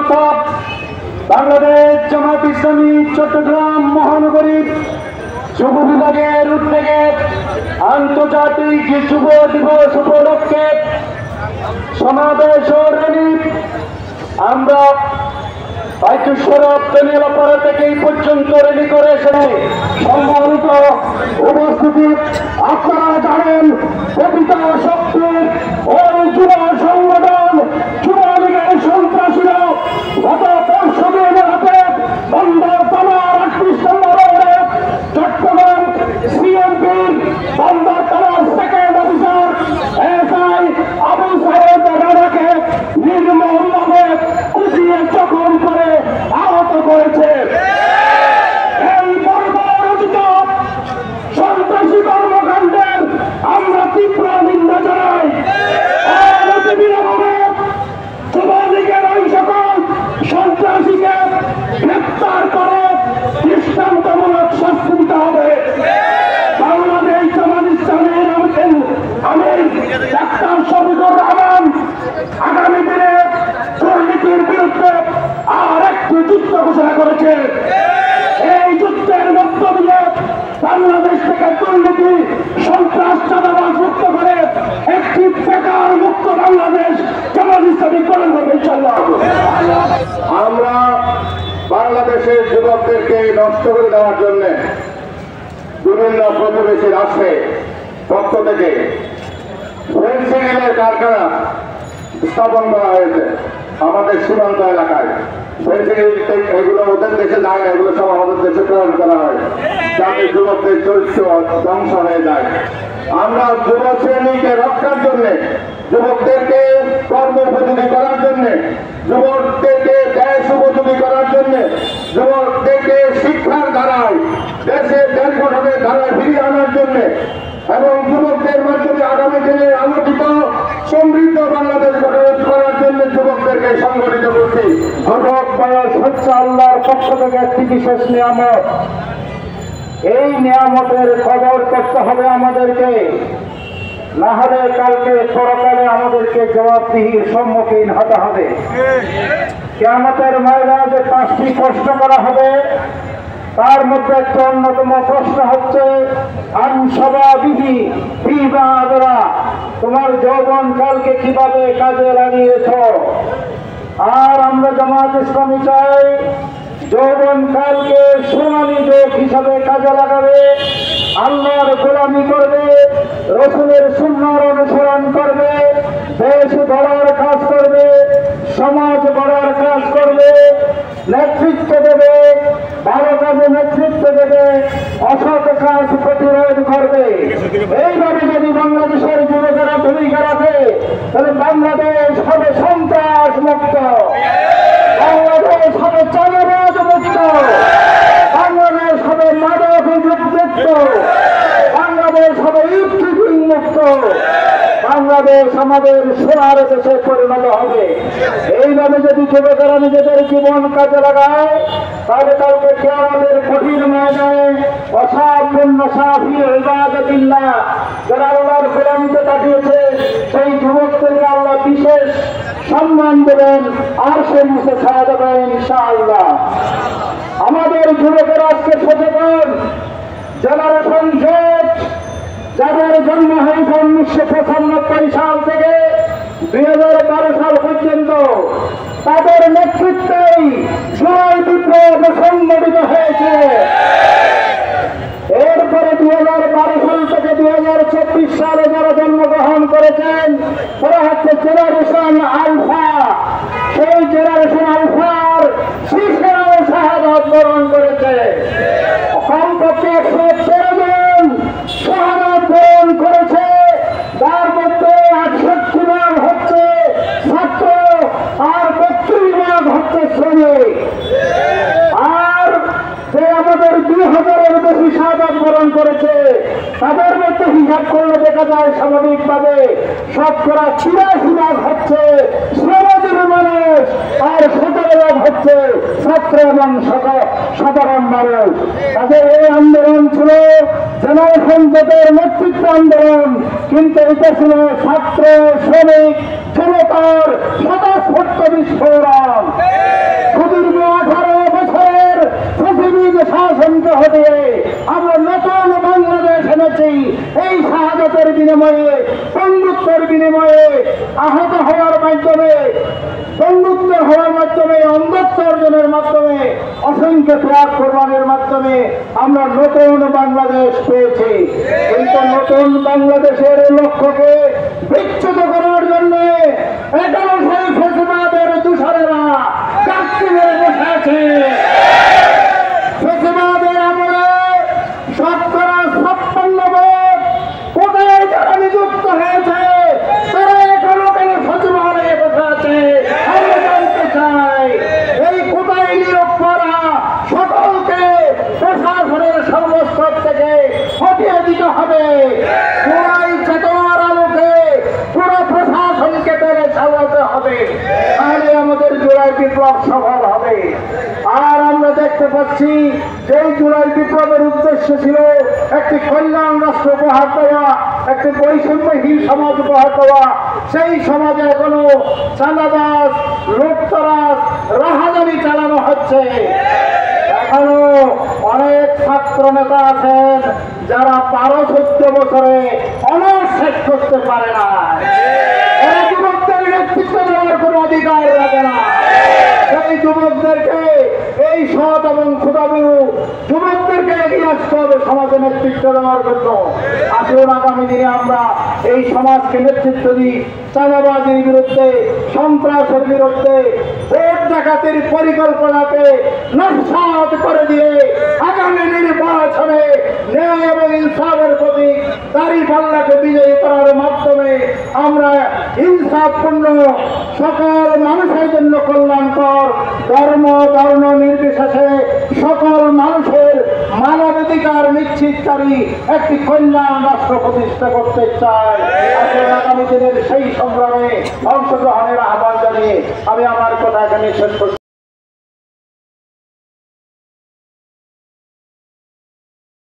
অর্থাৎ বাংলাদেশ জামায়াত ইসলামী চট্টগ্রাম মহানগরী যুব বিভাগের উদ্যোগে আন্তর্জাতিক যুব দিবস উপলক্ষে সমাবেশ ও র্যালি আমরা পাড়া থেকে এই পর্যন্ত র্যালি করে এসেছি। সম্মানিত উপস্থিতি, আপনারা জানেন প্রকৃত শক্তির ওই যুব সংগঠন যুবলীগের সন্ত্রাসীরা গত পরশু দিন রাতে বন্দর থানার 38 নম্বর ওয়ার্ডে চট্টগ্রাম সিএমপির বন্দর থানার second officer SI Abu Saeed রানাকে নির্মমভাবে কুপিয়ে জখম করে আহত করেছে। এই বর্বরোচিত সন্ত্রাসী কর্মকাণ্ডের আমরা তীব্র নিন্দা জানাই। অনতিবিলম্বে যুবলীগের ওই সকল সন্ত্রাসীকে গ্রেপ্তার করে দৃষ্টান্তমূলক শাস্তি দিতে হবে। বাংলাদেশ জামায়াত ইসলামীর আমির ডাক্তার শফিকুর রহমান আগামী দিনে দুর্নীতির বিরুদ্ধে আর একটি যুদ্ধ ঘোষণা করেছে। এই যুদ্ধের মধ্য দিয়ে বাংলাদেশ থেকে দুর্নীতি সন্ত্রাস চাঁদাবাজ মুক্ত করে একটি বেকার মুক্ত বাংলাদেশ জামায়াত ইসলামী গঠন করবে ইনশাআল্লাহ। আমরা বাংলাদেশের যুবকদেরকে নষ্ট করে দেওয়ার জন্য বিভিন্ন প্রতিবেশী রাষ্ট্রের পক্ষ থেকে ফেন্সিংয়ের কারখানা স্থাপন করা হয়েছে আমাদের সীমান্ত এলাকায়। এগুলো ওদের দেশে যায় না, এগুলো সব আমাদের দেশে প্রেরণ করা হয় যাতে যুবকদের চরিত্র ধ্বংস হয়ে যায়। আমরা যুব শ্রেণীকে রক্ষার জন্য, যুবকদেরকে কর্মোপযোগী করার জন্য, যুবকদেরকে দেশ উপযোগী করার জন্য, যুবকদেরকে শিক্ষার ধারায় দেশ গঠনের ধারায় ফিরিয়ে আনার জন্য এবং যুবকদের মাধ্যমে আগামী দিনে আলোকিত সমৃদ্ধ বাংলাদেশ গঠন করার জন্য যুবকদেরকে সংগঠিত করছি। যুবক বয়স হচ্ছে আল্লাহর পক্ষ থেকে একটি বিশেষ নিয়ামত। এই নিয়ামতের কদর করতে হবে আমাদেরকে, না হলে কালকে পরকালে আমাদেরকে জবাবদিহির সম্মুখীন হতে হবে। কিয়ামতের ময়দানে 5টি প্রশ্ন করা হবে, তার মধ্যে একটা অন্যতম প্রশ্ন হচ্ছে আনসবাবিহি ফিবাদরা, তোমার যৌবন কালকে কিভাবে কাজে লাগিয়েছ। আর আমরা জামায়াত ইসলামী চাই যৌবন কালকে সোনালী যুগ হিসাবে কাজে লাগাবে, আল্লাহর গোলামি করবে, রসুলের সুন্নাহর অনুসরণ করবে, দেশ গড়ার কাজ করবে, সমাজ গড়ার কাজ করবে, নেতৃত্ব দেবে, ভালো কাজে নেতৃত্ব দেবে, অসৎ কাজ প্রতিরোধ করবে। এইভাবে যদি বাংলাদেশের যুবকেরা ভূমিকা রাখে তাহলে বাংলাদেশ হবে সন্ত্রাস মুক্ত, বাংলাদেশ হবে চাঁদাবাজ মুক্ত, বাংলাদেশ হবে মাদক মুক্ত, বাংলাদেশ হবে ইফতিজিং মুক্ত, বাংলাদেশ আমাদের সোনার দেশে পরিণত হবে। এইভাবে যদি যুবকেরা নিজেদের জীবন কাজে লাগায় তাহলে কালকে কিয়ামতের কঠিন ময়দানে অসাপূর্ণ সাফি ইবাদাতিল্লাহ যারা আল্লাহর গোলামিতে কাটিয়েছে সেই যুবকদেরকে আল্লাহ বিশেষ সম্মান দেবেন আর সেই নিচে ছায়া দেবেন ইনশাআল্লাহ। আমাদের যুবকেরা আজকে সচেতন। জেনারেশন জেড যাদের জন্ম হয়েছে 1995 সাল থেকে 2012 সাল পর্যন্ত, তাদের নেতৃত্বেই জুলাই বিপ্লব সংগঠিত হয়েছে। এরপরে 2012 সাল থেকে 2024 সালে যারা জন্মগ্রহণ করেছেন তারা হচ্ছে জেনারেশন আলফা। সেই জেনারেশন আলফার শিশুরাও শাহাদাত বরণ করেছে। কমপক্ষে 113 জন শাহাদাত বরণ করেছে, তার মধ্যে 68 ভাগ হচ্ছে ছাত্র আর 32 ভাগ হচ্ছে শ্রমিক। আর যে আমাদের 2000-এর বেশি শাহাদাত বরণ করেছে তাদের মধ্যে হিসাব করলে দেখা যায় স্বাভাবিকভাবে শতকরা 84 ভাগ হচ্ছে শ্রমজীবী মানুষ আর 17 ভাগ হচ্ছে ছাত্র এবং সাধারণ মানুষ। তাদের এই আন্দোলন ছিল জেনারেশন জেডের নেতৃত্ব আন্দোলন, কিন্তু এটা ছিল ছাত্র শ্রমিক জনতার স্বতঃস্ফূর্ত বিস্ফোরণ। ঘটিয়ে আমরা নতুন বাংলাদেশ এনেছি। এই শাহাদাতের বিনিময়ে, বন্ধুত্বের বিনিময়ে, আহত হওয়ার মাধ্যমে, বন্ধুত্ব হওয়ার মাধ্যমে, অন্ধত্ব অর্জনের মাধ্যমে, অসংখ্য ত্যাগ কোরবানির মাধ্যমে আমরা নতুন বাংলাদেশ পেয়েছি। কিন্তু নতুন বাংলাদেশের লক্ষ্যকে বিচ্যুত করার জন্য 11 সাল ফেসিবাদের দূষণেরা কাটতে বসে আছে। ফেসিবাদের আমলে 57% কোটায় যারা নিযুক্ত হয়েছে তারা এখনো কেন সচিবালয়ে বসে আছে? আমরা জানতে চাই এই কোটায় নিয়োগ করা সকলকে প্রশাসনের সর্বস্তর থেকে হটিয়ে দিতে হবে। জুলাই চেতনার আলোকে পুরো প্রশাসনকে তাদের সাজাতে হবে, তাহলে আমাদের জুলাই বিপ্লব সফল হবে। আর আমরা দেখতে পাচ্ছি যে জুলাই বিপ্লবের উদ্দেশ্য ছিল একটি কল্যাণ রাষ্ট্র উপহার দেওয়া, একটি বৈষম্যহীন সমাজ উপহার দেওয়া। সেই সমাজে এখনো চাঁদাবাজ, লুটতরাজ, রাহাজানি চালানো হচ্ছে। এখনো অনেক ছাত্র নেতা আছেন যারা 12-14 বছরে অনার্স শেষ করতে পারে না। এরা যুবকদের নেতৃত্ব দেওয়ার কোনো অধিকার রাখে না। সেই যুবকদেরকে, এই সৎ এবং ক্ষুধাবিরু যুবকদেরকে এগিয়ে আসতে হবে সমাজে নেতৃত্ব দেওয়ার জন্য। আসুন আগামী দিনে আমরা এই সমাজকে নেতৃত্ব দিই চাঁদাবাজির বিরুদ্ধে, সন্ত্রাসের বিরুদ্ধে, ভোট ডাকাতির পরিকল্পনাকে নস্যাৎ করে দিয়ে আগামী নির্বাচনে ন্যায় এবং ইনসাফের প্রতীক দাঁড়িপাল্লাকে বিজয়ী করার মাধ্যমে আমরা ইনসাফপূর্ণ সকল মানুষের জন্য কল্যাণকর, ধর্ম বর্ণ নির্বিশেষে সকল মানুষের মানবাধিকার নিশ্চিতকারী একটি কল্যাণ রাষ্ট্র প্রতিষ্ঠা করতে চাই। আগামী দিনের সেই সংগ্রামে অংশগ্রহণের আহ্বান জানিয়ে আমি আমার কথা এখানে শেষ করছি।